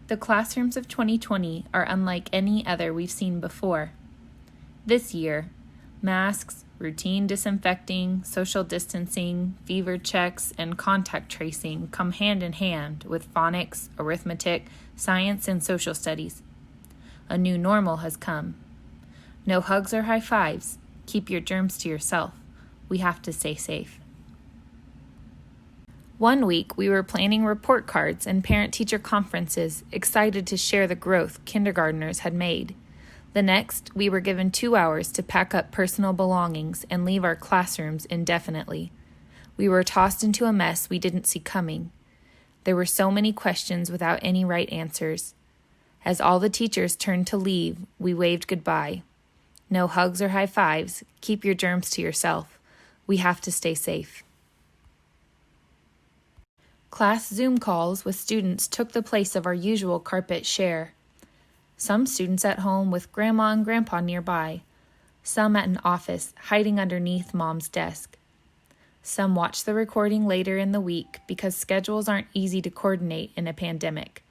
The classrooms of 2020 are unlike any other we've seen before. This year, masks, routine disinfecting, social distancing, fever checks, and contact tracing come hand in hand with phonics, arithmetic, science, and social studies. A new normal has come. No hugs or high fives. Keep your germs to yourself. We have to stay safe. One week, we were planning report cards and parent-teacher conferences, excited to share the growth kindergartners had made. The next, we were given 2 hours to pack up personal belongings and leave our classrooms indefinitely. We were tossed into a mess we didn't see coming. There were so many questions without any right answers. As all the teachers turned to leave, we waved goodbye. No hugs or high fives. Keep your germs to yourself. We have to stay safe. Class Zoom calls with students took the place of our usual carpet share. Some students at home with grandma and grandpa nearby. Some at an office, hiding underneath mom's desk. Some watched the recording later in the week because schedules aren't easy to coordinate in a pandemic.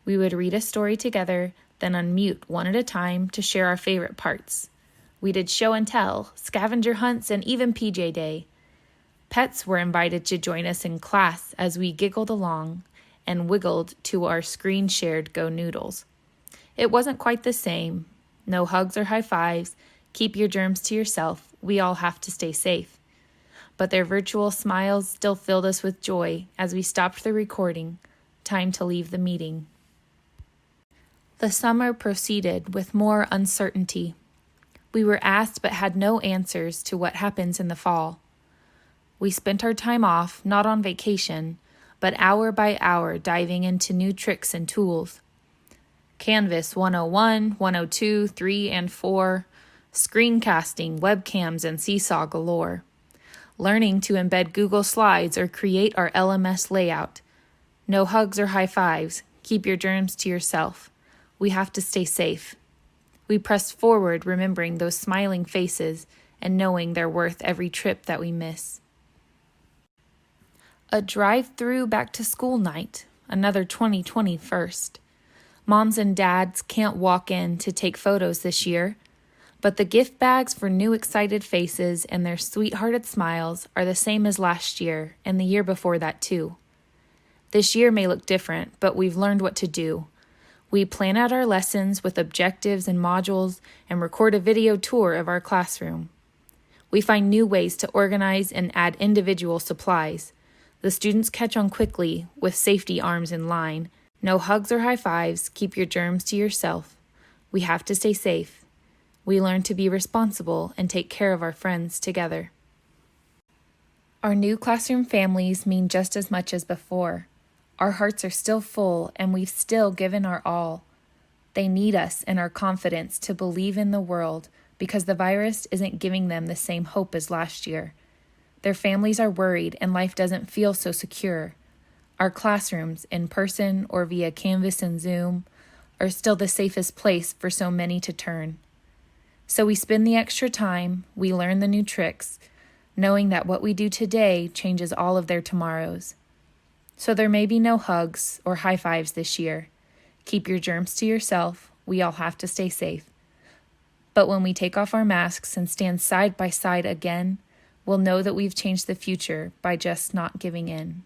We would read a story together, then unmute one at a time to share our favorite parts. We did show and tell, scavenger hunts, and even PJ Day. Pets were invited to join us in class as we giggled along and wiggled to our screen-shared Go Noodles. It wasn't quite the same. No hugs or high fives. Keep your germs to yourself. We all have to stay safe. But their virtual smiles still filled us with joy as we stopped the recording. Time to leave the meeting. The summer proceeded with more uncertainty. We were asked but had no answers to what happens in the fall. We spent our time off, not on vacation, but hour by hour diving into new tricks and tools. Canvas 101, 102, 3, and 4, screencasting, webcams, and seesaw galore. Learning to embed Google Slides or create our LMS layout. No hugs or high fives. Keep your germs to yourself. We have to stay safe. We pressed forward, remembering those smiling faces and knowing they're worth every trip that we miss. A drive-through back-to-school night, another 2020 first. Moms and dads can't walk in to take photos this year, but the gift bags for new excited faces and their sweethearted smiles are the same as last year and the year before that too. This year may look different, but we've learned what to do. We plan out our lessons with objectives and modules and record a video tour of our classroom. We find new ways to organize and add individual supplies. The students catch on quickly with safety arms in line. No hugs or high fives. Keep your germs to yourself. We have to stay safe. We learn to be responsible and take care of our friends together. Our new classroom families mean just as much as before. Our hearts are still full and we've still given our all. They need us and our confidence to believe in the world because the virus isn't giving them the same hope as last year. Their families are worried and life doesn't feel so secure. Our classrooms, in person or via Canvas and Zoom, are still the safest place for so many to turn. So we spend the extra time, we learn the new tricks, knowing that what we do today changes all of their tomorrows. So there may be no hugs or high fives this year. Keep your germs to yourself. We all have to stay safe. But when we take off our masks and stand side by side again, we'll know that we've changed the future by just not giving in.